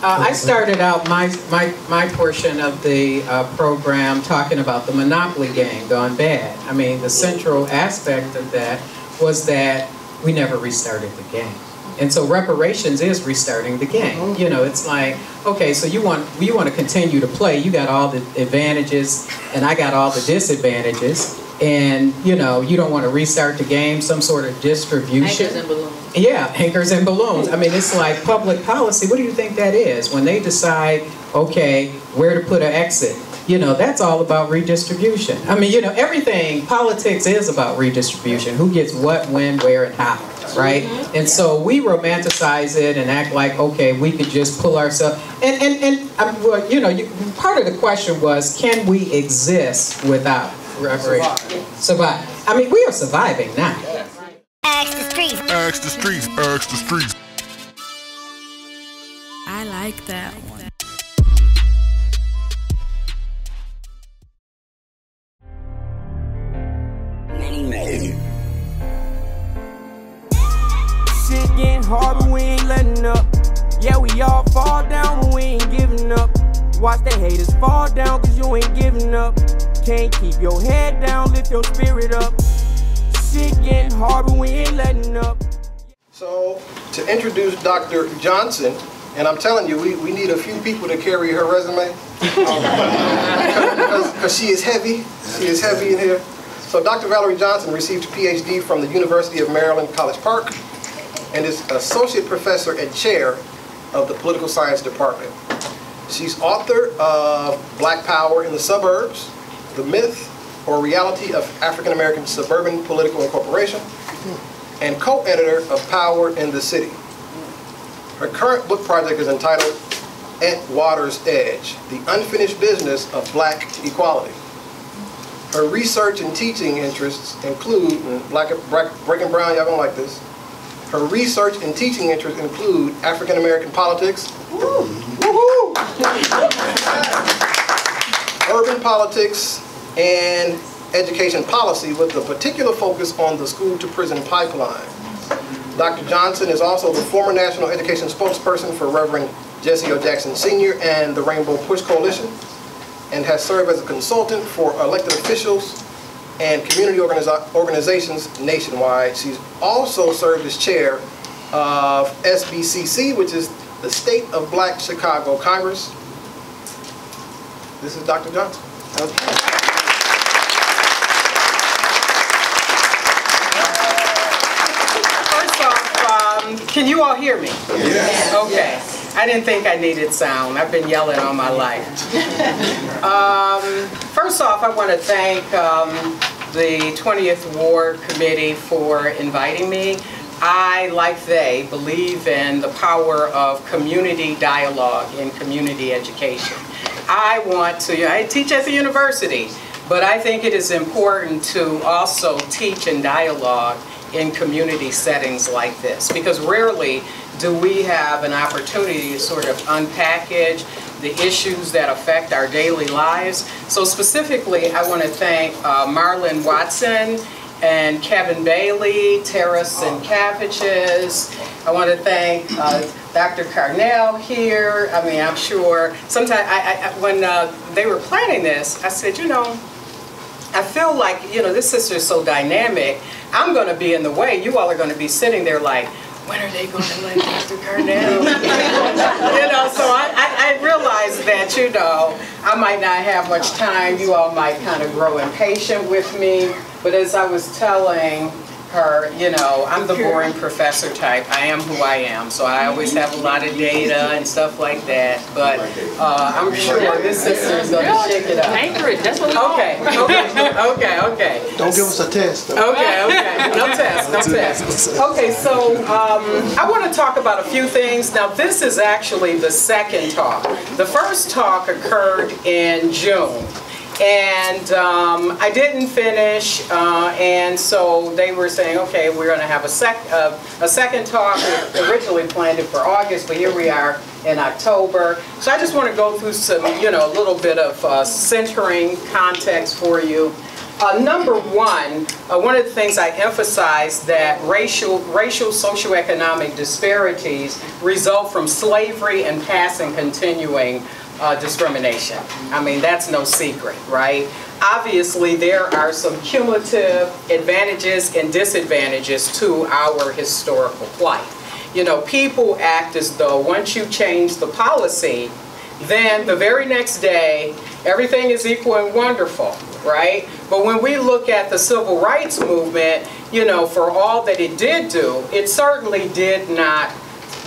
I started out my portion of the program talking about the Monopoly game gone bad. I mean, the central aspect of that was that we never restarted the game. And so reparations is restarting the game. You know, it's like, okay, so you want to continue to play. You got all the advantages, and I got all the disadvantages. And, you know, you don't want to restart the game, some sort of distribution. Anchors and balloons. Yeah, anchors and balloons. I mean, it's like public policy. What do you think that is? When they decide, okay, where to put an exit, you know, that's all about redistribution. I mean, you know, everything, politics is about redistribution. Who gets what, when, where, and how, right? And so we romanticize it and act like, okay, we could just pull ourselves. And well, you know, part of the question was, can we exist without reparations? Survive. I mean, we are surviving now. Ask the streets. Ask the streets. Ask the streets. I like that one. Shit getting hard, but we ain't letting up. Yeah, we all fall down, but we ain't giving up. Watch the haters fall down, cause you ain't giving up. Can't keep your head down, lift your spirit up. Shit getting hard, but we ain't letting up. So, to introduce Dr. Johnson, and I'm telling you, we need a few people to carry her resume. Because she is heavy. She is heavy in here. So Dr. Valerie Johnson received a PhD from the University of Maryland, College Park, and is associate professor and chair of the political science department. She's author of Black Power in the Suburbs, The Myth or Reality of African American Suburban Political Incorporation, and co-editor of Power in the City. Her current book project is entitled At Water's Edge, The Unfinished Business of Black Equality. Her research and teaching interests include, Breaking Brown, y'all gonna like this. Her research and teaching interests include African American politics, urban politics, and education policy with a particular focus on the school-to-prison pipeline. Dr. Johnson is also the former National Education spokesperson for Reverend Jesse O. Jackson Sr. and the Rainbow Push Coalition, and has served as a consultant for elected officials and community organizations nationwide. She's also served as chair of SBCC, which is the State of Black Chicago Congress. This is Dr. Johnson. Okay. Can you all hear me? Yes. Okay. I didn't think I needed sound. I've been yelling all my life. First off, I want to thank the 20th Ward Committee for inviting me. I, like they, believe in the power of community dialogue in community education. I teach at the university, but I think it is important to also teach and dialogue in community settings like this, because rarely do we have an opportunity to sort of unpackage the issues that affect our daily lives. So specifically, I want to thank Marlon Watson and Kevin Bailey, Terrace and Cabbages. I want to thank Dr. Carnell here. I mean, I'm sure sometimes when they were planning this, I said, you know, I feel like, you know, this sister is so dynamic. I'm going to be in the way. You all are going to be sitting there like, when are they going to let Dr. Carnell? You know, so I realized that, you know, I might not have much time. You all might kind of grow impatient with me. But as I was telling her, you know, I'm the boring professor type. I am who I am. So I always have a lot of data and stuff like that. But I'm sure this sister is going to shake it up. Anchor it. That's what we want. Okay. Don't give us a test, though. Okay. No test. Okay, so I want to talk about a few things. Now, this is actually the second talk. The first talk occurred in June. And I didn't finish, and so they were saying, okay, we're going to have a second talk. We originally planned it for August, but here we are in October. So I just want to go through some, you know, a little bit of centering context for you. Number one of the things I emphasize that racial socioeconomic disparities result from slavery and past and continuing discrimination. I mean, that's no secret, right? Obviously, there are some cumulative advantages and disadvantages to our historical plight. You know, people act as though once you change the policy, then the very next day, everything is equal and wonderful, right? But when we look at the civil rights movement, you know, for all that it did do, it certainly did not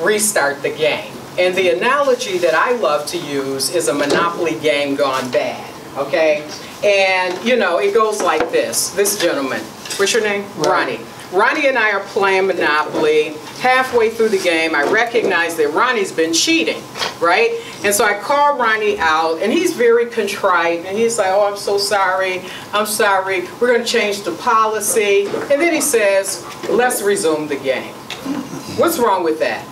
restart the game. And the analogy that I love to use is a Monopoly game gone bad, okay? And, you know, it goes like this. This gentleman, what's your name? Ronnie. Ronnie and I are playing Monopoly. Halfway through the game, I recognize that Ronnie's been cheating, right? And so I call Ronnie out, and he's very contrite, and he's like, oh, I'm so sorry, I'm sorry, we're going to change the policy. And then he says, let's resume the game. What's wrong with that?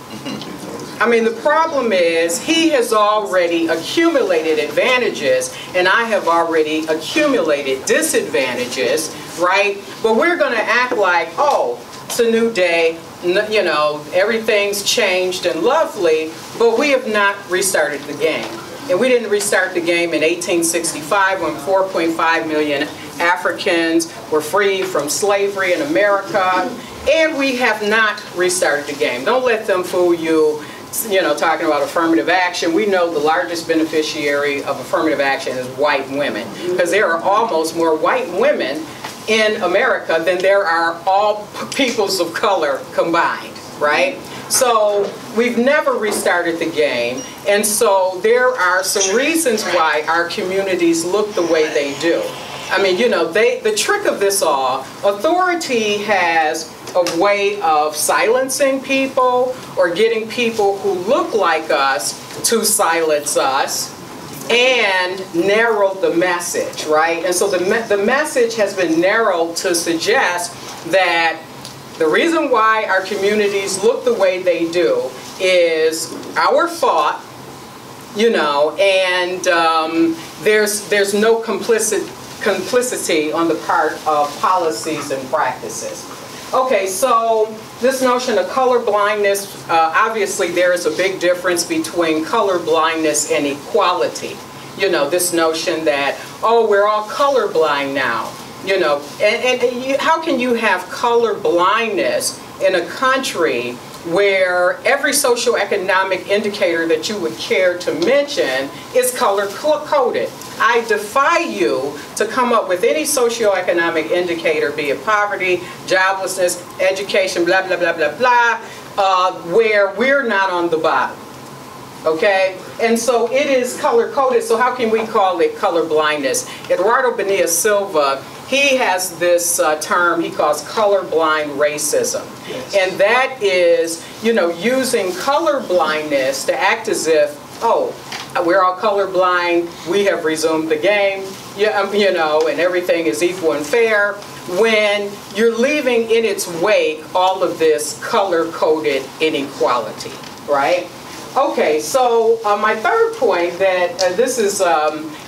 I mean, the problem is he has already accumulated advantages, and I have already accumulated disadvantages, right? But we're going to act like, oh, it's a new day, you know, everything's changed and lovely, but we have not restarted the game. And we didn't restart the game in 1865 when 4.5 million Africans were freed from slavery in America, and we have not restarted the game. Don't let them fool you. You know, talking about affirmative action, we know the largest beneficiary of affirmative action is white women, because there are almost more white women in America than there are all peoples of color combined, right? So we've never restarted the game, and so there are some reasons why our communities look the way they do. I mean, you know, the trick of this all, authority has a way of silencing people or getting people who look like us to silence us and narrow the message, right? And so the message has been narrowed to suggest that the reason why our communities look the way they do is our fault, you know, and there's no complicity on the part of policies and practices. Okay, so this notion of color blindness, obviously there is a big difference between color blindness and equality. You know, this notion that, oh, we're all colorblind now. You know, how can you have color blindness in a country where every socioeconomic indicator that you would care to mention is color-coded? I defy you to come up with any socioeconomic indicator, be it poverty, joblessness, education, blah, blah, blah, blah, blah, where we're not on the bottom. Okay? And so it is color-coded, so how can we call it color blindness? Eduardo Bonilla Silva, he has this term he calls colorblind racism. Yes. And that is, you know, using color blindness to act as if, oh, we're all colorblind, we have resumed the game, you know, and everything is equal and fair, when you're leaving in its wake all of this color-coded inequality, right? Okay, so my third point that this is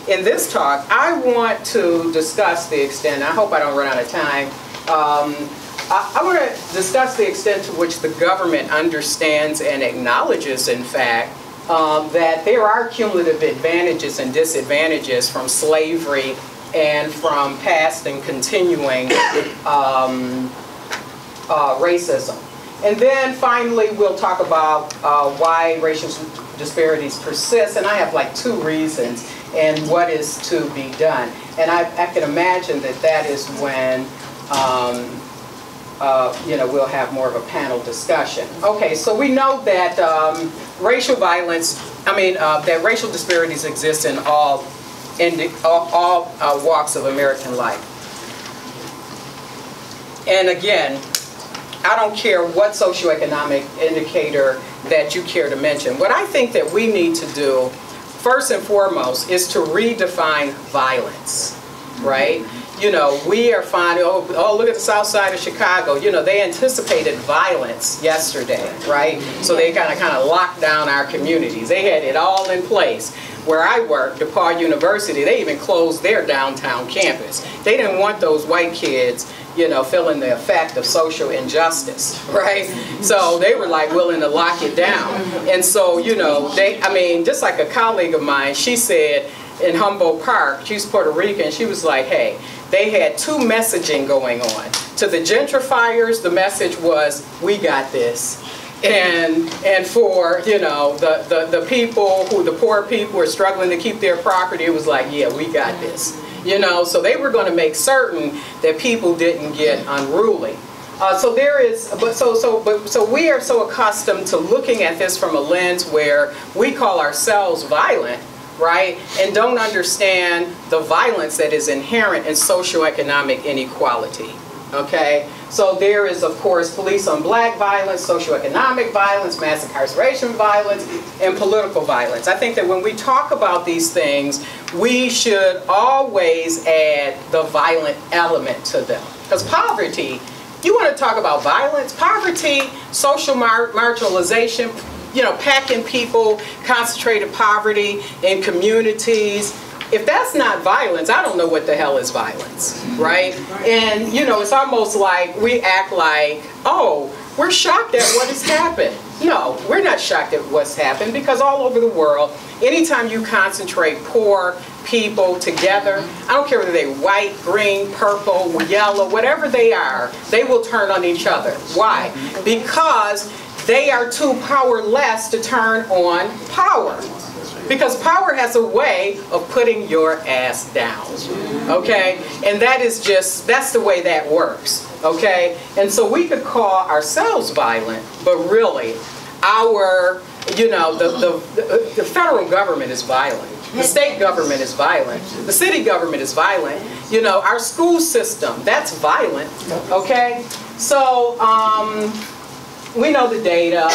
in this talk, I want to discuss the extent, I hope I don't run out of time, I want to discuss the extent to which the government understands and acknowledges, in fact, that there are cumulative advantages and disadvantages from slavery and from past and continuing racism. And then finally, we'll talk about why racial disparities persist. And I have like 2 reasons and what is to be done. And I can imagine that that is when you know, we'll have more of a panel discussion. Okay, so we know that racial violence, that racial disparities exist in all walks of American life. And again, I don't care what socioeconomic indicator that you care to mention. What I think that we need to do, first and foremost, is to redefine violence, right? You know, we are finding, oh, look at the south side of Chicago. You know, they anticipated violence yesterday, right? So they kind of locked down our communities. They had it all in place. where I work, DePaul University, they even closed their downtown campus. They didn't want those white kids, you know, feeling the effect of social injustice, right? So they were like willing to lock it down. And so, you know, I mean, just like a colleague of mine, she said in Humboldt Park, she's Puerto Rican, she was like, hey, they had two messaging going on. To the gentrifiers, the message was, we got this. And for, you know, the people the poor people were struggling to keep their property, it was like, yeah, we got this. You know, so they were going to make certain that people didn't get unruly. So we are so accustomed to looking at this from a lens where we call ourselves violent, right, and don't understand the violence that is inherent in socioeconomic inequality. Okay, so there is, of course, police on black violence, socioeconomic violence, mass incarceration violence, and political violence. I think that when we talk about these things, we should always add the violent element to them. Because poverty, you want to talk about violence, poverty, social marginalization, you know, packing people, concentrated poverty in communities. If that's not violence, I don't know what the hell is violence, right? And, you know, it's almost like we act like, oh, we're shocked at what has happened. No, we're not shocked at what's happened because all over the world, anytime you concentrate poor people together, I don't care whether they're white, green, purple, yellow, whatever they are, they will turn on each other. Why? Because they are too powerless to turn on power. Because power has a way of putting your ass down, okay? And that is just, that's the way that works, okay? And so we could call ourselves violent, but really, our, you know, the federal government is violent. The state government is violent. The city government is violent. You know, our school system, that's violent, okay? So, we know the data.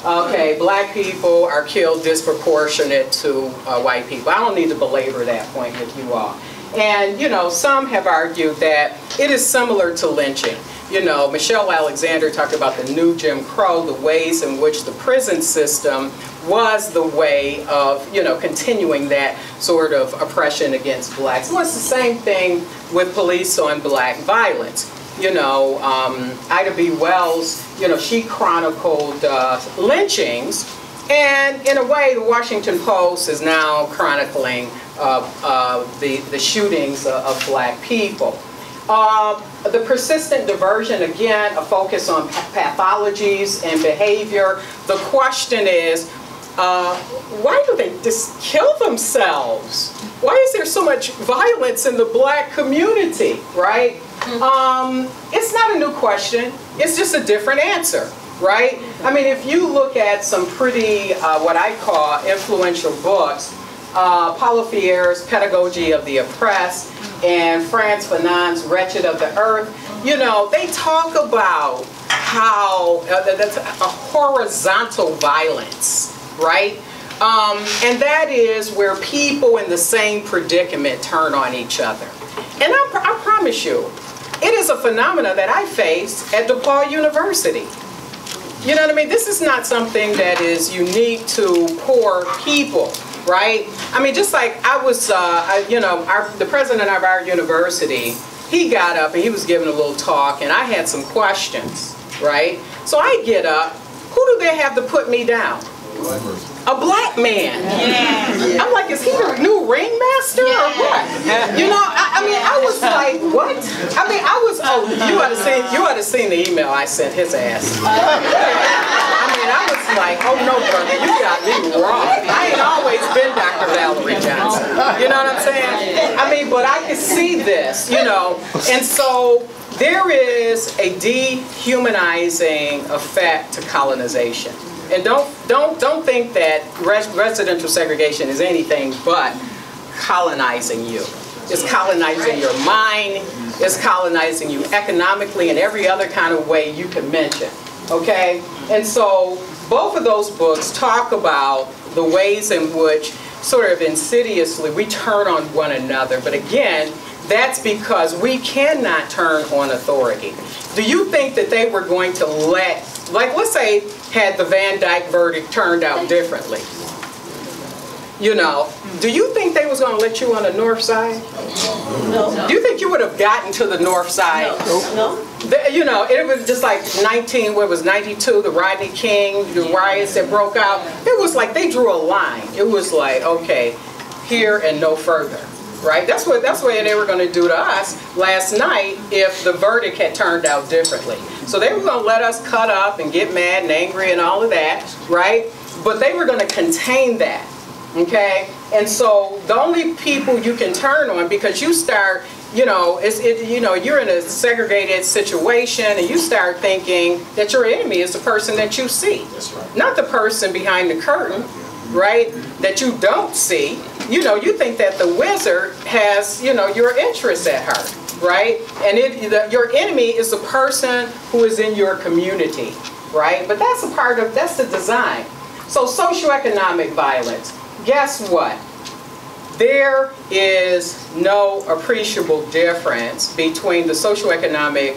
Okay, black people are killed disproportionate to white people. I don't need to belabor that point with you all. And, you know, some have argued that it is similar to lynching. You know, Michelle Alexander talked about the new Jim Crow, the ways in which the prison system was the way of, you know, continuing that sort of oppression against blacks. Well, it's the same thing with police on black violence. You know, Ida B. Wells, you know, she chronicled lynchings, and in a way, the Washington Post is now chronicling the shootings of black people. The persistent diversion, again, a focus on pathologies and behavior. The question is, why do they just kill themselves? Why is there so much violence in the black community, right? It's not a new question. It's just a different answer, right? I mean, if you look at some pretty, what I call influential books, Paulo Freire's Pedagogy of the Oppressed and Frantz Fanon's Wretched of the Earth, you know, they talk about how that's a horizontal violence, right? And that is where people in the same predicament turn on each other. And I promise you, it is a phenomena that I face at DePaul University. You know what I mean? This is not something that is unique to poor people, right? I mean, just like I was, you know, the president of our university, he got up and he was giving a little talk, and I had some questions, right? So I get up. Who do they have to put me down? A black man. Yeah. I'm like, is he the new ringmaster or what? You know, I mean, I was like, what? I mean, I was, oh, you ought to seen the email I sent his ass. I mean, I was like, oh no, brother, you got me wrong. I ain't always been Dr. Valerie Johnson. You know what I'm saying? I mean, but I could see this, you know, and so there is a dehumanizing effect to colonization. And don't think that residential segregation is anything but colonizing you. It's colonizing your mind. It's colonizing you economically and every other kind of way you can mention. Okay? And so both of those books talk about the ways in which sort of insidiously we turn on one another. But again, that's because we cannot turn on authority. Do you think that they were going to let, like, let's say, had the Van Dyke verdict turned out differently? You know, do you think they was going to let you on the north side? No. Do you think you would have gotten to the north side? No. You know, it was just like 92, the Rodney King, the riots that broke out. It was like they drew a line. It was like, okay, here and no further, right? That's what they were going to do to us last night if the verdict had turned out differently. So they were going to let us cut up and get mad and angry and all of that, right? But they were going to contain that. Okay, and so the only people you can turn on, because you start, you know, you're in a segregated situation, and you start thinking that your enemy is the person that you see. That's right. Not the person behind the curtain, right? That you don't see. You know, you think that the wizard has, you know, your interests at heart, right? And your enemy is the person who is in your community, right? But that's the design. So socioeconomic violence. Guess what? There is no appreciable difference between the socioeconomic,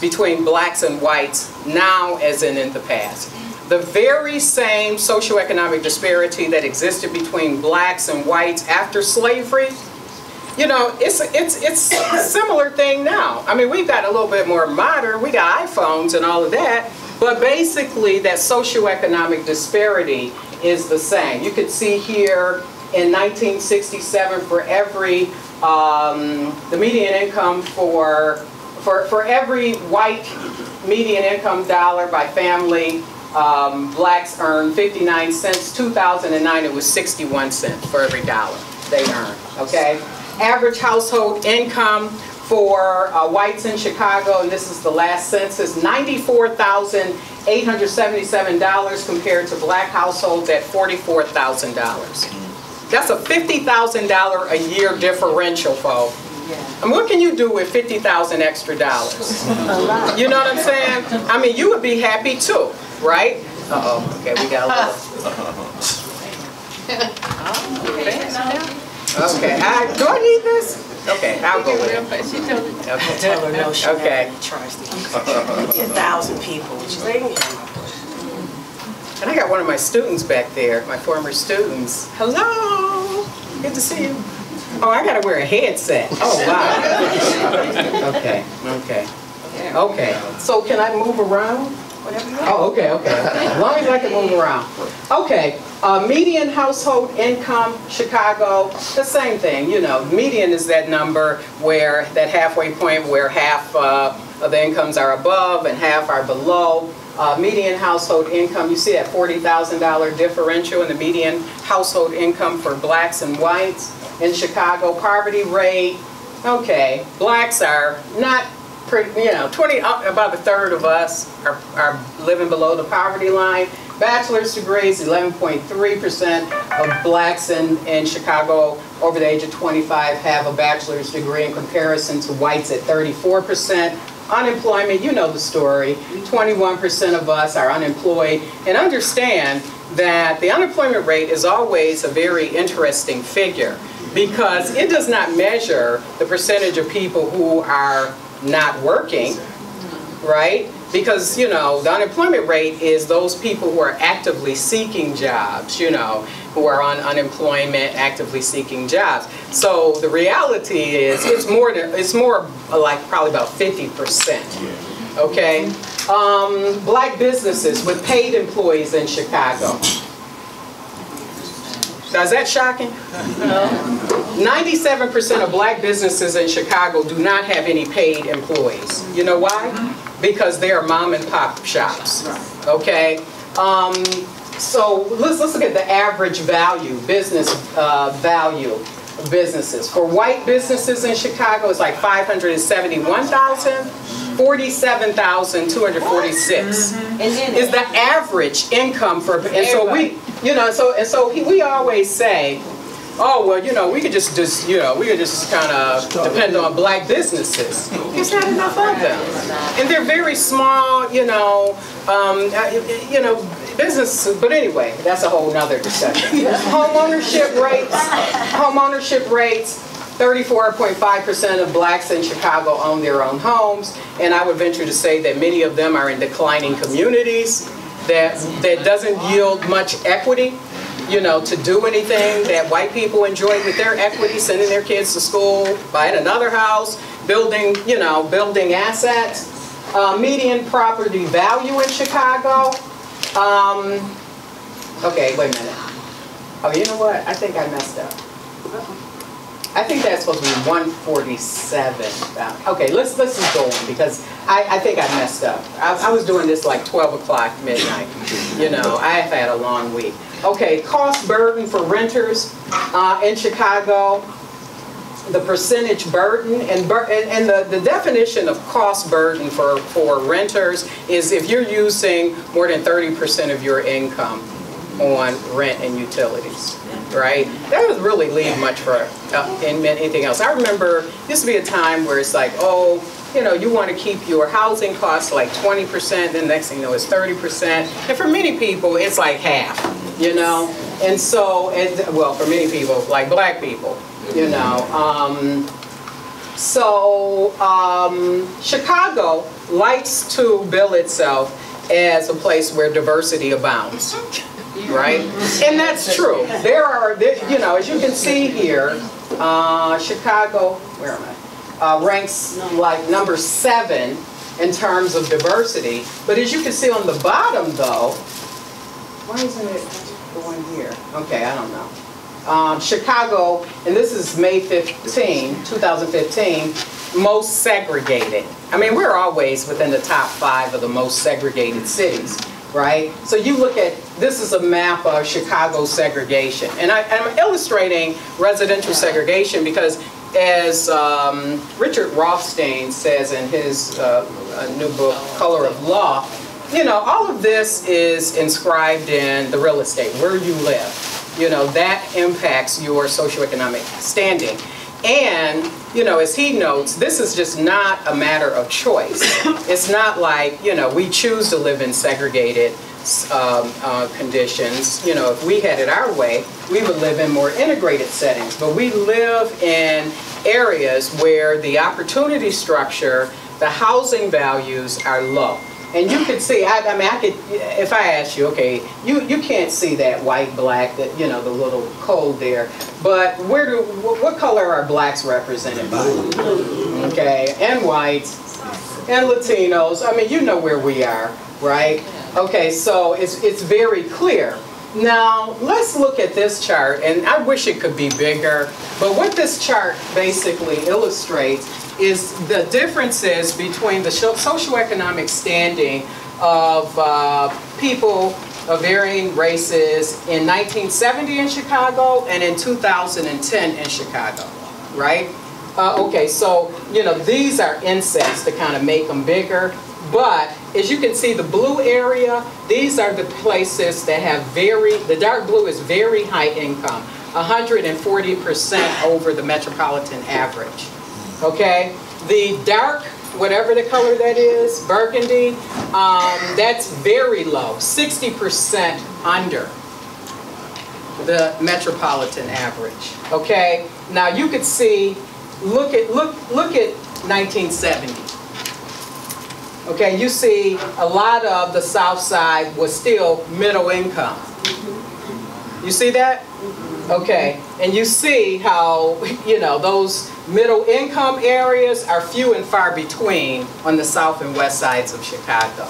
between blacks and whites now as in the past. The very same socioeconomic disparity that existed between blacks and whites after slavery, you know, it's a similar thing now. I mean, we've got a little bit more modern, we got iPhones and all of that, but basically that socioeconomic disparity is the same. You could see here in 1967 for every, the median income for every white median income dollar by family, blacks earned 59 cents. 2009 it was 61 cents for every dollar they earned, okay? Average household income for whites in Chicago, and this is the last census, $94,877 compared to black households at $44,000. That's a $50,000 a year differential, folks. And what can you do with $50,000 extra dollars? You know what I'm saying? I mean, you would be happy too, right? Uh-oh, okay, we got a little. Okay, do I need this? Okay, I'll go with it. She told me. Okay. Tell her no, she okay. charged 1,000 people. She's like, and I got one of my students back there, my former students. Hello, good to see you. Oh, I gotta wear a headset. Oh, wow. Okay, okay, okay. So can I move around? Oh, okay, okay. As long as I can move around. Okay, median household income, Chicago, the same thing, you know. Median is that number where, that halfway point where half of the incomes are above and half are below. Median household income, you see that $40,000 differential in the median household income for blacks and whites in Chicago. Poverty rate, okay, blacks are not pretty, you know, about a third of us are living below the poverty line. Bachelor's degrees, 11.3% of blacks in Chicago over the age of 25 have a bachelor's degree in comparison to whites at 34%. Unemployment, you know the story, 21% of us are unemployed. And understand that the unemployment rate is always a very interesting figure because it does not measure the percentage of people who are not working, right? Because, you know, the unemployment rate is those people who are actively seeking jobs, you know, who are on unemployment, actively seeking jobs. So the reality is it's more like probably about 50%, okay? Black businesses with paid employees in Chicago. Now, is that shocking? No. 97% of black businesses in Chicago do not have any paid employees. You know why? Because they are mom and pop shops. Okay? So let's look at the average value, business value of businesses. For white businesses in Chicago, it's like $571,000. $47,246 is the average income for, and so we, you know, we always say, oh well, you know, we could just you know, we could just kind of depend on black businesses. There's not enough of them, and they're very small, you know, businesses. But anyway, that's a whole nother discussion. Homeownership rates. 34.5% of blacks in Chicago own their own homes, and I would venture to say that many of them are in declining communities. that doesn't yield much equity, you know, to do anything that white people enjoy with their equity, sending their kids to school, buying another house, building, you know, building assets. Median property value in Chicago. Okay, wait a minute. Oh, you know what? I think I messed up. I think that's supposed to be 147. Okay, let's just go on because I think I messed up. I was doing this like 12 o'clock midnight. You know, I've had a long week. Okay, cost burden for renters in Chicago. The percentage burden and the definition of cost burden for renters is if you're using more than 30% of your income on rent and utilities, right? That doesn't really leave much for anything else. I remember used to be a time where it's like, oh, you know, you want to keep your housing costs like 20%, then next thing you know it's 30%, and for many people it's like half, you know, and so, well, for many people, like black people. You know, Chicago likes to bill itself as a place where diversity abounds, right? And that's true. There, you know, as you can see here, Chicago, where am I? Ranks like number 7 in terms of diversity. But as you can see on the bottom, though, why isn't it going here? Okay, I don't know. Chicago, and this is May 15, 2015, most segregated. I mean, we're always within the top 5 of the most segregated cities, right? So you look at, this is a map of Chicago segregation. And I'm illustrating residential segregation because as Richard Rothstein says in his new book, Color of Law, you know, all of this is inscribed in the real estate, where you live. You know, that impacts your socioeconomic standing. And, you know, as he notes, this is just not a matter of choice. It's not like, you know, we choose to live in segregated conditions. You know, if we had it our way, we would live in more integrated settings. But we live in areas where the opportunity structure, the housing values are low. And you could see, I mean, I could, if I asked you, okay, you can't see that white, black, that, you know, the little code there, but what color are blacks represented by? Okay, and whites, and Latinos. I mean, you know where we are, right? Okay, so it's very clear. Now, let's look at this chart, and I wish it could be bigger, but what this chart basically illustrates is the differences between the socioeconomic standing of people of varying races in 1970 in Chicago and in 2010 in Chicago, right? Okay, so, you know, these are insets to kind of make them bigger, but as you can see, the blue area, these are the places that have the dark blue is very high income, 140% over the metropolitan average. Okay, the dark, whatever the color that is, burgundy, that's very low, 60% under the metropolitan average. Okay, now you could see, look at 1970. Okay, you see a lot of the South Side was still middle income. You see that? Okay, and you see how, you know, those middle income areas are few and far between on the south and west sides of Chicago.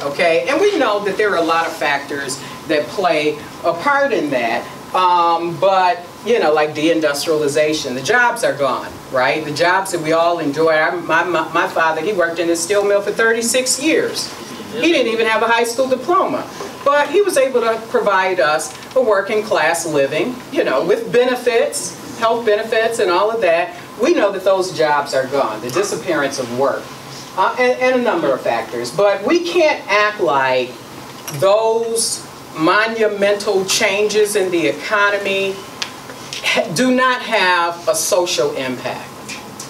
Okay, and we know that there are a lot of factors that play a part in that, but, you know, like deindustrialization, the jobs are gone, right? The jobs that we all enjoy. My father, he worked in a steel mill for 36 years. He didn't even have a high school diploma. But he was able to provide us a working class living, you know, with benefits, health benefits and all of that. We know that those jobs are gone, the disappearance of work, and a number of factors. But we can't act like those monumental changes in the economy do not have a social impact.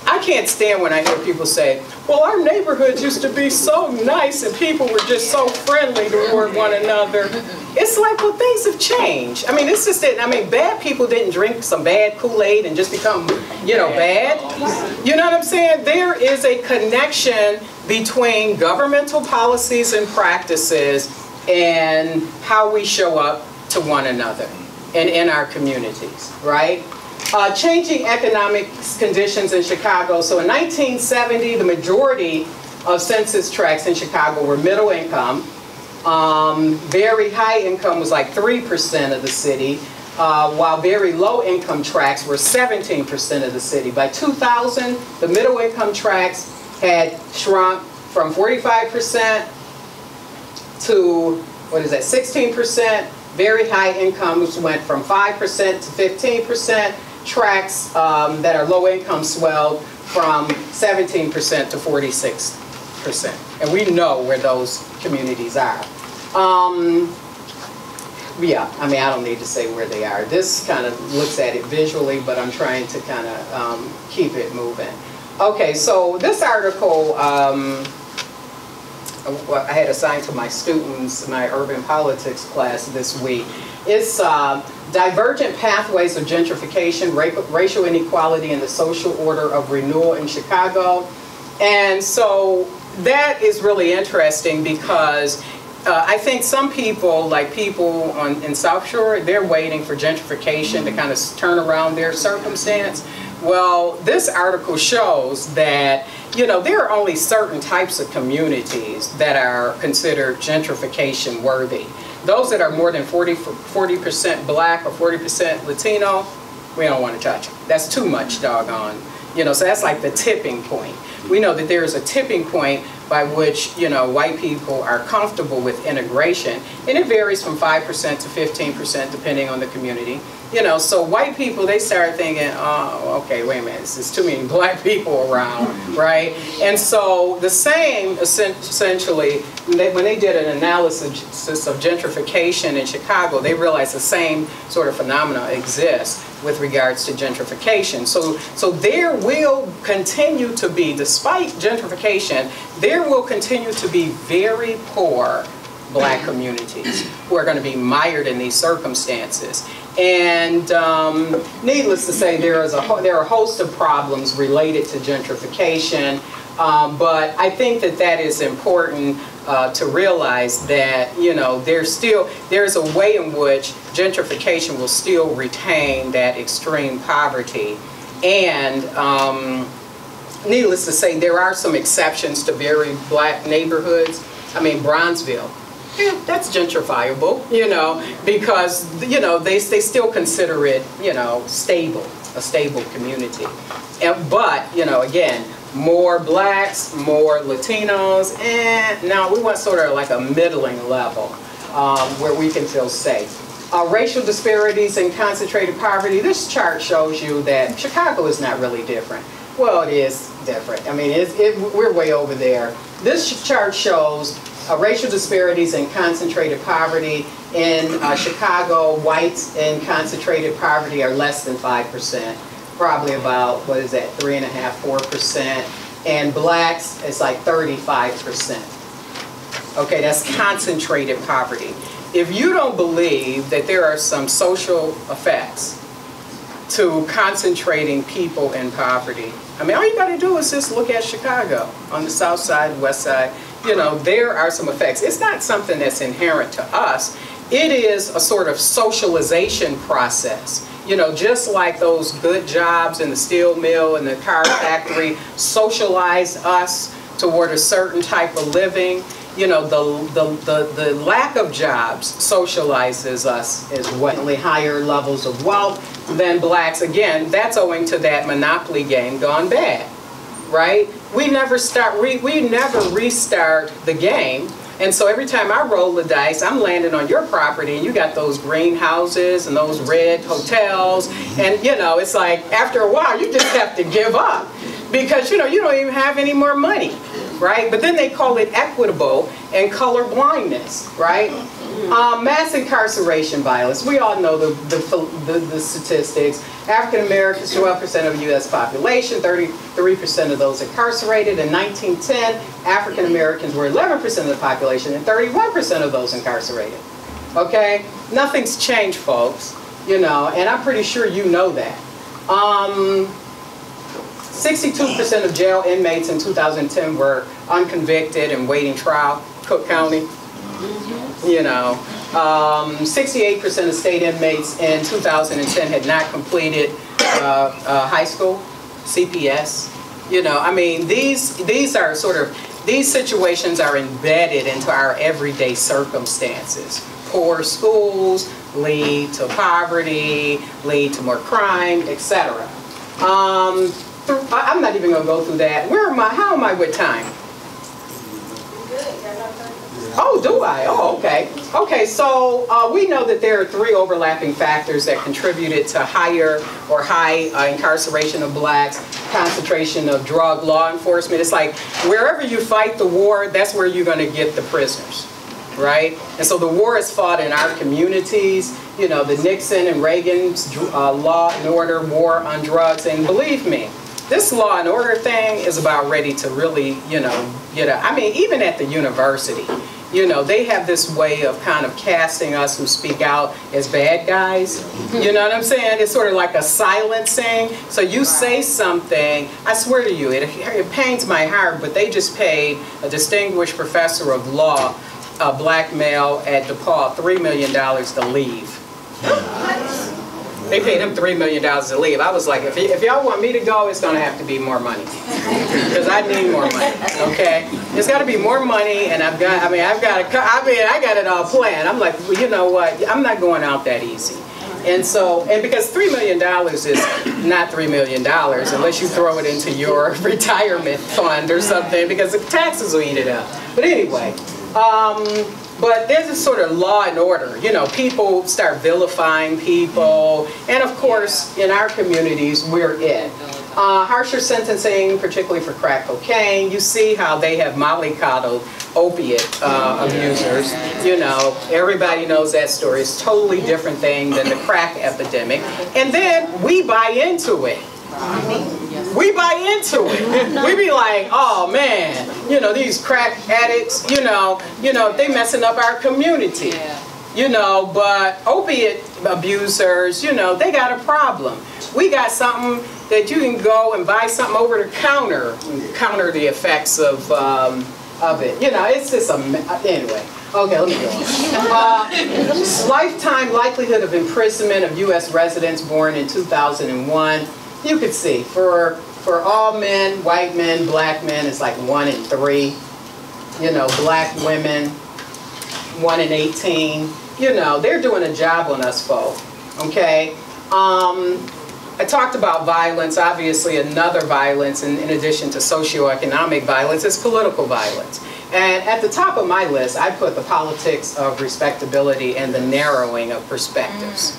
I can't stand when I hear people say, well, our neighborhoods used to be so nice and people were just so friendly toward one another. It's like, well, things have changed. I mean, it's just that, I mean, bad people didn't drink some bad Kool-Aid and just become, you know, bad. You know what I'm saying? There is a connection between governmental policies and practices and how we show up to one another and in our communities, right? Changing economic conditions in Chicago. So in 1970, the majority of census tracts in Chicago were middle income. Very high income was like 3% of the city, while very low income tracts were 17% of the city. By 2000, the middle income tracts had shrunk from 45% to, what is that, 16%. Very high incomes went from 5% to 15%. Tracts that are low income swelled from 17% to 46%. And we know where those communities are. Yeah, I mean, I don't need to say where they are. This kind of looks at it visually, but I'm trying to kind of keep it moving. Okay, so this article I had assigned to my students, my urban politics class this week. It's Divergent Pathways of Gentrification, Racial Inequality, and the Social Order of Renewal in Chicago. And so that is really interesting because I think some people, like people in South Shore, they're waiting for gentrification to kind of turn around their circumstance. Well, this article shows that, you know, there are only certain types of communities that are considered gentrification worthy. Those that are more than 40% black or 40% Latino, we don't want to touch them. That's too much doggone. You know, so that's like the tipping point. We know that there is a tipping point by which, you know, white people are comfortable with integration, and it varies from 5% to 15% depending on the community. You know, so white people, they start thinking, oh, okay, wait a minute, there's too many black people around, right? And so the same, essentially, when they did an analysis of gentrification in Chicago, they realized the same sort of phenomena exists with regards to gentrification. So there will continue to be, despite gentrification, there will continue to be very poor black communities who are going to be mired in these circumstances. And needless to say, there are a host of problems related to gentrification, but I think that is important to realize that, you know, there's a way in which gentrification will still retain that extreme poverty. And needless to say, there are some exceptions to very black neighborhoods. I mean, Bronzeville, yeah, that's gentrifiable, you know, because, you know, they still consider it, you know, stable, a stable community. But, you know, again, more blacks, more Latinos, and now we want sort of like a middling level where we can feel safe. Racial disparities and concentrated poverty. This chart shows you that Chicago is not really different. Well, it is different. I mean, we're way over there. This chart shows racial disparities and concentrated poverty. In Chicago, whites in concentrated poverty are less than 5%, probably about, what is that, 3.5%, 4%, and blacks, it's like 35%. Okay, that's concentrated poverty. If you don't believe that there are some social effects to concentrating people in poverty, I mean, all you got to do is just look at Chicago on the south side, west side. You know, there are some effects. It's not something that's inherent to us. It is a sort of socialization process. You know, just like those good jobs in the steel mill and the car factory socialized us toward a certain type of living, you know, the lack of jobs socializes us as well. Higher levels of wealth than blacks. Again, that's owing to that monopoly game gone bad, right? We never restart the game. And so every time I roll the dice, I'm landing on your property, and you got those greenhouses and those red hotels. And, you know, it's like after a while, you just have to give up because, you know, you don't even have any more money, right? But then they call it equitable and colorblindness, right? Mass incarceration violence. We all know the statistics. African Americans, 12% of the U.S. population, 33% of those incarcerated. In 1910, African Americans were 11% of the population and 31% of those incarcerated. Okay? Nothing's changed, folks. You know, and I'm pretty sure you know that. 62% of jail inmates in 2010 were unconvicted and waiting trial, Cook County. You know, 68% of state inmates in 2010 had not completed high school, CPS. You know, I mean, these are sort of, these situations are embedded into our everyday circumstances. Poor schools lead to poverty, lead to more crime, etc. I'm not even going to go through that. Where am I? How am I with time? Oh, do I? Oh, okay. Okay, so we know that there are 3 overlapping factors that contributed to higher or high incarceration of blacks, concentration of drug law enforcement. It's like wherever you fight the war, that's where you're going to get the prisoners, right? And so the war is fought in our communities. You know, the Nixon and Reagan's law and order war on drugs. And believe me, this law and order thing is about ready to really, you know, I mean, even at the university, you know, they have this way of kind of casting us who speak out as bad guys. You know what I'm saying? It's sort of like a silencing. So you say something, I swear to you, it pains my heart, but they just paid a distinguished professor of law, a black male at DePaul, $3 million to leave. They paid him $3 million to leave. I was like, if y'all want me to go, it's going to have to be more money, because I need more money. Okay, it's got to be more money, and I got it all planned. I'm like, well, you know what? I'm not going out that easy. And so, and because $3 million is not $3 million unless you throw it into your retirement fund or something, because the taxes will eat it up. But anyway. But there's this sort of law and order. You know, people start vilifying people. And of course, in our communities, we're it. Harsher sentencing, particularly for crack cocaine. You see how they have mollycoddled opiate abusers. You know, everybody knows that story. It's a totally different thing than the crack epidemic. And then we buy into it. We buy into it. We be like, oh man, you know, these crack addicts, you know, they messing up our community. You know, but opiate abusers, you know, they got a problem. We got something that you can go and buy something over the counter and counter the effects of it. You know, it's just anyway. Okay, let me go on. Lifetime likelihood of imprisonment of U.S. residents born in 2001. You could see, for all men, white men, black men, it's like 1 in 3. You know, black women, 1 in 18. You know, they're doing a job on us folk, okay? I talked about violence. Obviously, another violence, in addition to socioeconomic violence, is political violence. And at the top of my list, I put the politics of respectability and the narrowing of perspectives.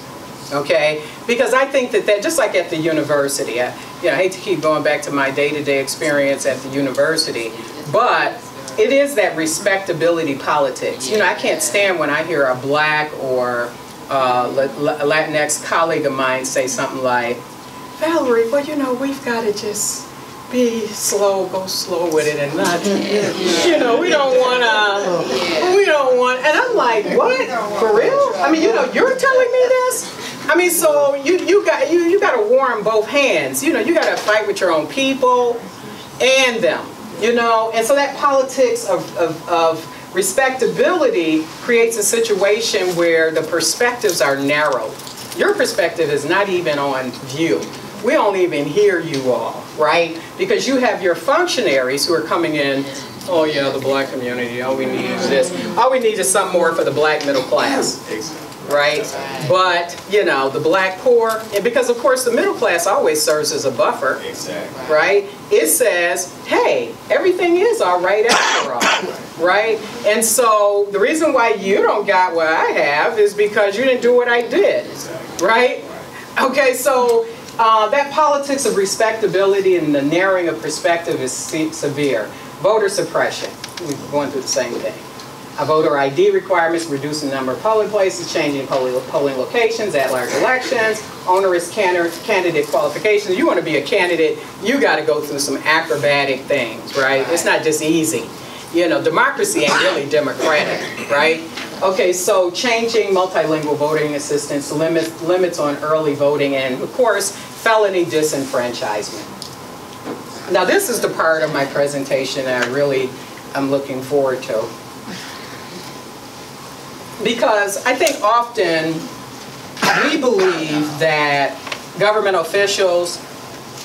Okay, because I think that just like at the university, I hate to keep going back to my day-to-day experience at the university, but it is that respectability politics. You know, I can't stand when I hear a black or Latinx colleague of mine say something like, Valerie, well, you know, we've got to just be slow, go slow with it and not, you know, we don't want, and I'm like, what, for real? I mean, you know, you're telling me this? I mean, so you got to warm both hands. You know, you got to fight with your own people and them. You know, and so that politics of respectability creates a situation where the perspectives are narrow. Your perspective is not even on view. We don't even hear you all, right? Because you have your functionaries who are coming in. Oh yeah, the black community. All we need is this. All we need is something more for the black middle class. Right? But, you know, the black poor, and because of course the middle class always serves as a buffer, right? It says, hey, everything is all right after all, right? And so the reason why you don't got what I have is because you didn't do what I did, right? Okay, so that politics of respectability and the narrowing of perspective is severe. Voter suppression, we're going through the same thing. Voter ID requirements, reducing the number of polling places, changing polling locations, at-large elections, onerous candidate qualifications. You want to be a candidate, you got to go through some acrobatic things, right? It's not just easy. You know, democracy ain't really democratic, right? Okay, so changing multilingual voting assistance, limits on early voting, and of course, felony disenfranchisement. Now, this is the part of my presentation that I'm looking forward to. Because I think often we believe that government officials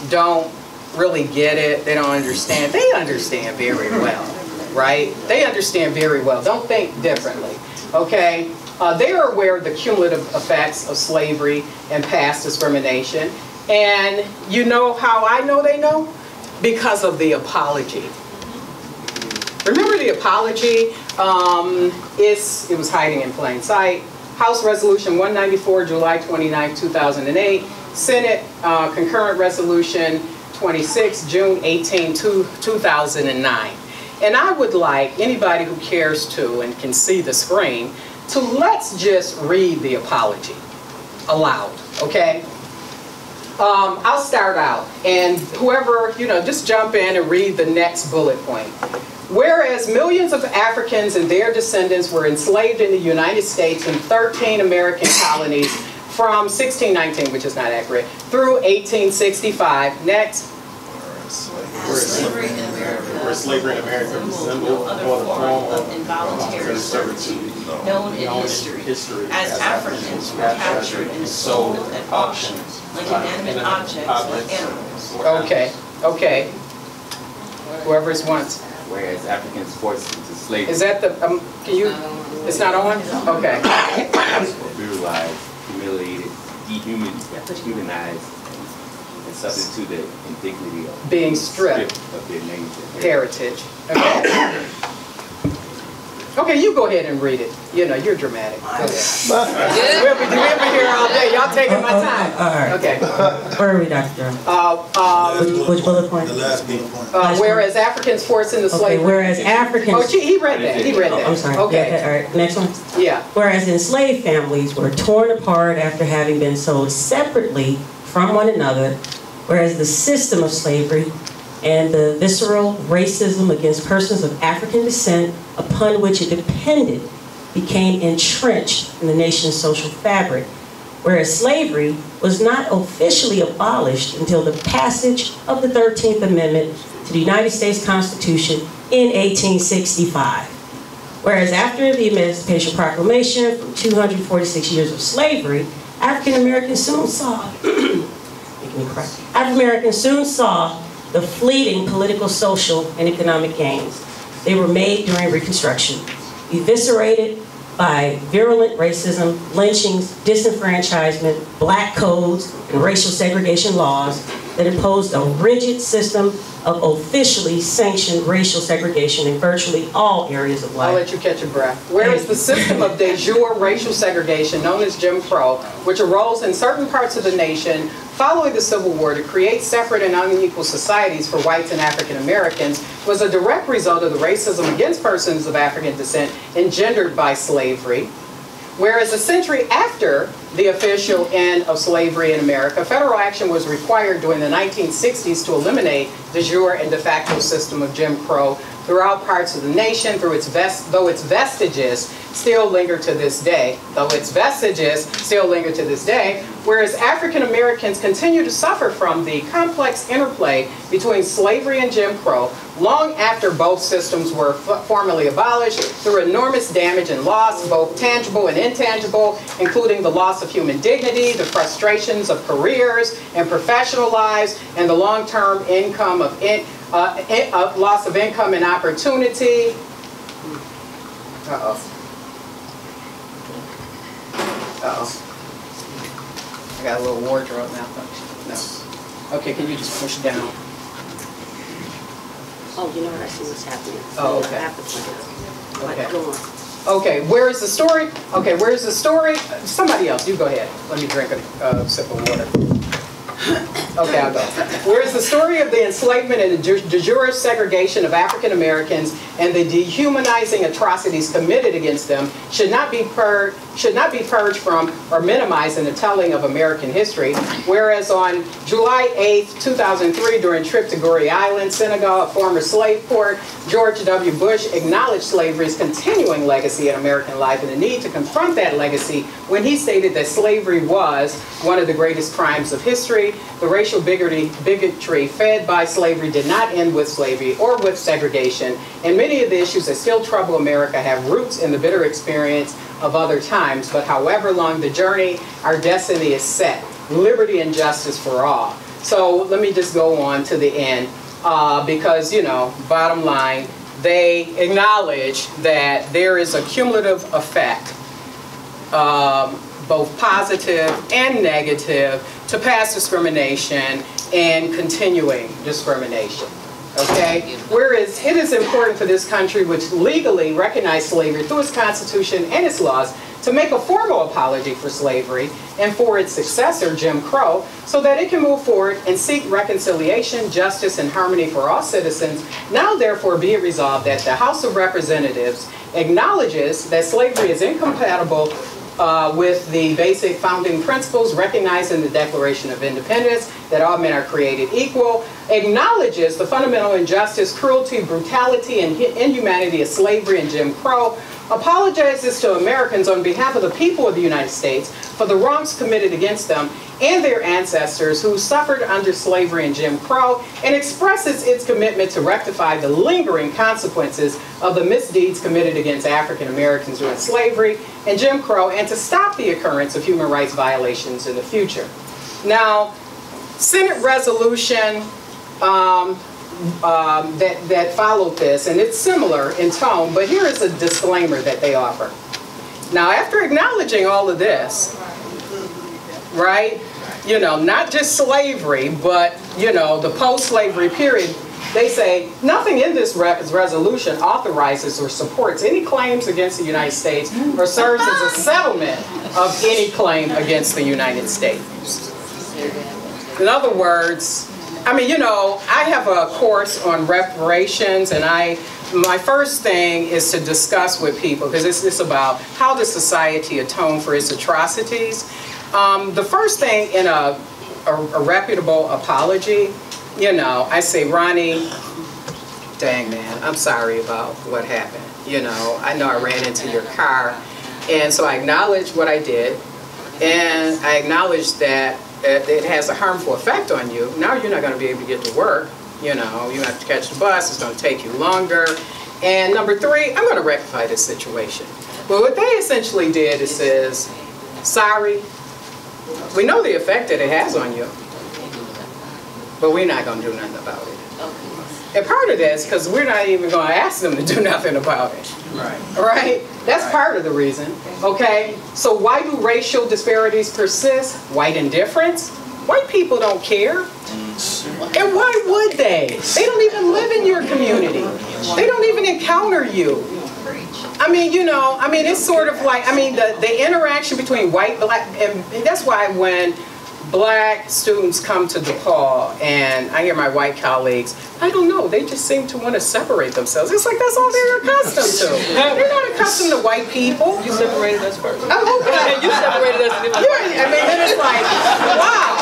don't really get it, they don't understand. They understand very well, right? They understand very well. Don't think differently, okay? They are aware of the cumulative effects of slavery and past discrimination. And you know how I know they know? Because of the apology. Remember the apology? It was hiding in plain sight. House Resolution 194, July 29, 2008. Senate Concurrent Resolution 26, June 18, 2009. And I would like anybody who cares to and can see the screen to let's just read the apology aloud, okay? I'll start out, and whoever, just jump in and read the next bullet point. Whereas millions of Africans and their descendants were enslaved in the United States in 13 American colonies from 1619, which is not accurate, through 1865. Next. Where slavery in America resembled other forms of involuntary servitude known in history, as Africans were captured and sold at auctions like inanimate objects or animals. Okay. Whoever wants. Whereas Africans forced into slavery. Is that the, it's not on? Okay. Were brutalized, humiliated, dehumanized, and subject to the indignity of being stripped of their names and heritage. Okay. Okay, you go ahead and read it. You're dramatic. Go ahead. We'll be here all day. Y'all taking my time. All right. Okay. Where are we, Dr. Jones? Which bullet point? The last bullet point. Whereas Africans forced into slavery. Okay, whereas Africans... Oh, he read that. He read that. I'm sorry. Okay. Yeah, all right, next one. Yeah. Whereas enslaved families were torn apart after having been sold separately from one another, whereas the system of slavery and the visceral racism against persons of African descent upon which it depended became entrenched in the nation's social fabric, whereas slavery was not officially abolished until the passage of the 13th Amendment to the United States Constitution in 1865. Whereas after the Emancipation Proclamation from 246 years of slavery, African Americans soon saw, the fleeting political, social, and economic gains. They were made during Reconstruction, eviscerated by virulent racism, lynchings, disenfranchisement, black codes, and racial segregation laws that imposed a rigid system of officially sanctioned racial segregation in virtually all areas of life. I'll let you catch your breath. Whereas the system of de jure racial segregation, known as Jim Crow, which arose in certain parts of the nation following the Civil War to create separate and unequal societies for whites and African Americans, was a direct result of the racism against persons of African descent engendered by slavery. Whereas a century after the official end of slavery in America, federal action was required during the 1960s to eliminate the de jure and de facto system of Jim Crow throughout parts of the nation, though its vestiges still linger to this day. Whereas African Americans continue to suffer from the complex interplay between slavery and Jim Crow long after both systems were formally abolished through enormous damage and loss, both tangible and intangible, including the loss of human dignity, the frustrations of careers and professional lives, and the long-term income of loss of income and opportunity. I got a little wardrobe malfunction. No. Okay, can you just push down? Oh, I see what's happening. Oh, okay. Okay, where is the story? Okay, where's the story? Somebody else, you go ahead. Let me drink a sip of water. Okay, I'll go. Whereas the story of the enslavement and the de jure segregation of African Americans and the dehumanizing atrocities committed against them should not be purged from or minimized in the telling of American history. Whereas on July 8, 2003, during a trip to Goree Island, Senegal, a former slave port, George W. Bush acknowledged slavery's continuing legacy in American life and the need to confront that legacy when he stated that slavery was one of the greatest crimes of history. The racial bigotry fed by slavery did not end with slavery or with segregation, and many of the issues that still trouble America have roots in the bitter experience of other times, but however long the journey, our destiny is set. Liberty and justice for all. So let me just go on to the end, because, you know, bottom line, they acknowledge that there is a cumulative effect, both positive and negative, to past discrimination and continuing discrimination. Okay? Whereas it is important for this country, which legally recognized slavery through its Constitution and its laws, to make a formal apology for slavery and for its successor, Jim Crow, so that it can move forward and seek reconciliation, justice, and harmony for all citizens. Now, therefore, be it resolved that the House of Representatives acknowledges that slavery is incompatible with the basic founding principles recognized in the Declaration of Independence, that all men are created equal, acknowledges the fundamental injustice, cruelty, brutality, and inhumanity of slavery and Jim Crow, apologizes to Americans on behalf of the people of the United States for the wrongs committed against them and their ancestors who suffered under slavery and Jim Crow, and expresses its commitment to rectify the lingering consequences of the misdeeds committed against African Americans during slavery and Jim Crow, and to stop the occurrence of human rights violations in the future. Now, Senate resolution that followed this, and it's similar in tone, but here is a disclaimer that they offer. Now, after acknowledging all of this, right, you know, not just slavery, but, you know, the post-slavery period, they say, nothing in this resolution authorizes or supports any claims against the United States or serves as a settlement of any claim against the United States. In other words, I mean, you know, I have a course on reparations, and my first thing is to discuss with people, because it's about how does society atone for its atrocities. The first thing in a reputable apology, you know, I say, Ronnie, dang man, I'm sorry about what happened. You know I ran into your car, and so I acknowledge what I did, and I acknowledge that it has a harmful effect on you. Now you're not going to be able to get to work. You know, you have to catch the bus, it's going to take you longer. And number three, I'm going to rectify this situation. Well, what they essentially did is says, sorry, we know the effect that it has on you, but we're not going to do nothing about it. And part of this, because we're not even going to ask them to do nothing about it. Right. Right? That's part of the reason. Okay? So why do racial disparities persist? White indifference? White people don't care. And why would they? They don't even live in your community. They don't even encounter you. I mean, you know, I mean, it's sort of like, I mean, the interaction between white, black, and that's why when black students come to DePaul, and I hear my white colleagues, I don't know, they just seem to want to separate themselves. It's like that's all they're accustomed to. They're not accustomed to white people. You separated us first. Oh, okay. You separated us. Yeah, I mean, then it's like, wow.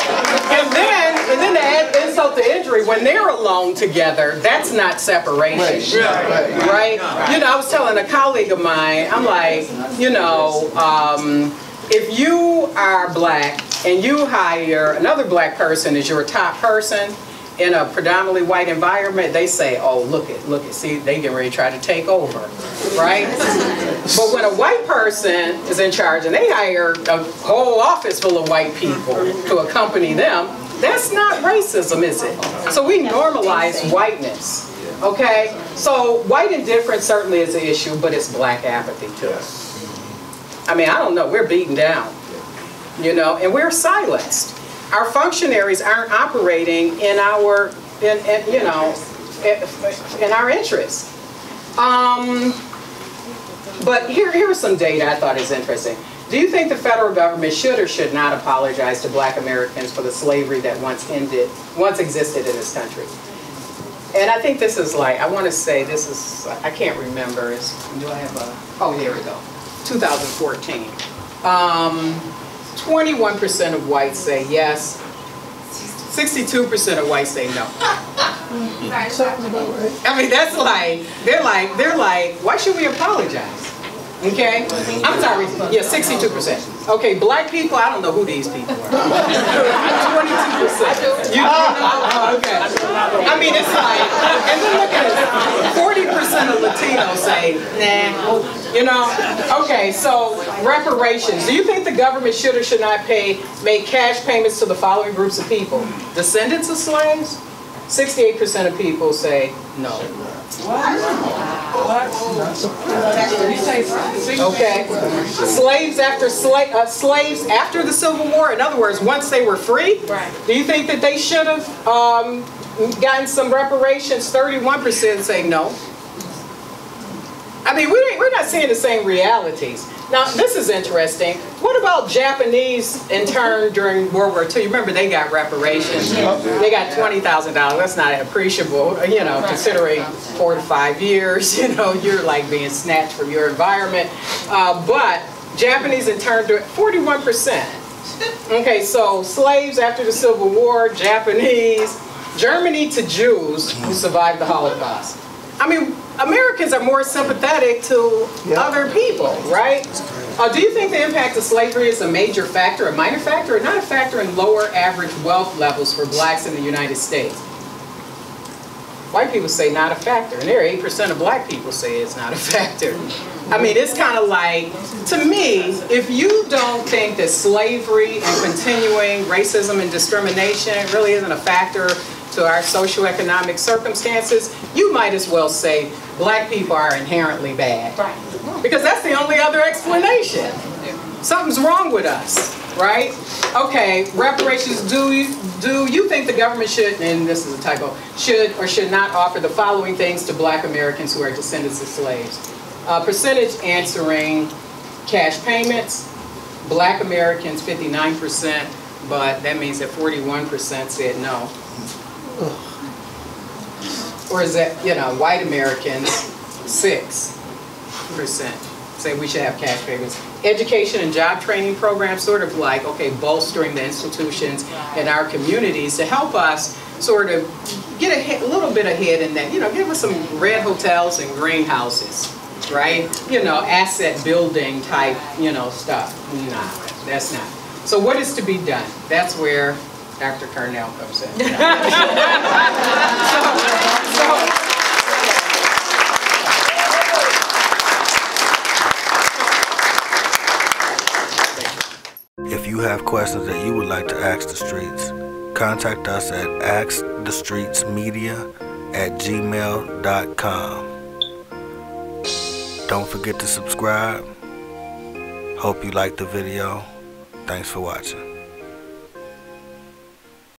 And then to add insult to injury, when they're alone together, that's not separation. Right? You know, I was telling a colleague of mine, I'm like, you know, if you are black and you hire another black person as your top person in a predominantly white environment, they say, oh, look it, see, they getting ready to try to take over, right? But when a white person is in charge and they hire a whole office full of white people to accompany them, that's not racism, is it? So we normalize whiteness, okay? So white indifference certainly is an issue, but it's black apathy too. I mean, I don't know, we're beaten down, you know, and we're silenced. Our functionaries aren't operating in our, you know, in our interests. But here are some data I thought is interesting. Do you think the federal government should or should not apologize to black Americans for the slavery that once existed in this country? And I think this is like, I want to say this is, I can't remember, do I have a, oh, here we go. 2014. 21% of whites say yes. 62% of whites say no. I mean, that's like, they're like, why should we apologize? Okay? I'm sorry, yeah, 62%. Okay, black people, I don't know who these people are. 22%. You know? Okay. I mean, it's like, and then look at it, 40% of Latinos say, nah. You know? Okay, so reparations. Do you think the government should or should not make cash payments to the following groups of people? Descendants of slaves? 68% of people say no. Okay. Slaves after slaves after the Civil War. In other words, once they were free. Do you think that they should have gotten some reparations? 31% say no. I mean, we're not seeing the same realities. Now, this is interesting. What about Japanese interned during World War II? You remember they got reparations. They got $20,000. That's not appreciable, you know, considering 4 to 5 years. You know, you're like being snatched from your environment. But Japanese interned 41%. Okay, so slaves after the Civil War, Japanese, Germany to Jews who survived the Holocaust. I mean, Americans are more sympathetic to other people, right? Do you think the impact of slavery is a major factor, a minor factor, or not a factor in lower average wealth levels for blacks in the United States? White people say not a factor, and there 8% of black people say it's not a factor. I mean, it's kind of like, to me, if you don't think that slavery and continuing racism and discrimination really isn't a factor to our socioeconomic circumstances, you might as well say black people are inherently bad. Right. Because that's the only other explanation. Something's wrong with us, right? Okay, reparations, do you think the government should, and this is a typo, should or should not offer the following things to black Americans who are descendants of slaves? Percentage answering cash payments, black Americans 59%, but that means that 41% said no. Or is that, you know, white Americans, 6% say we should have cash payments. Education and job training programs, sort of like, okay, bolstering the institutions in our communities to help us sort of get a little bit ahead in that, you know, give us some red hotels and greenhouses, right? You know, asset building type, you know, stuff. Nah, that's not. So what is to be done? That's where Dr. Cornell comes in. If you have questions that you would like to ask the streets, contact us at askthestreetsmedia@gmail.com. Don't forget to subscribe. Hope you liked the video. Thanks for watching.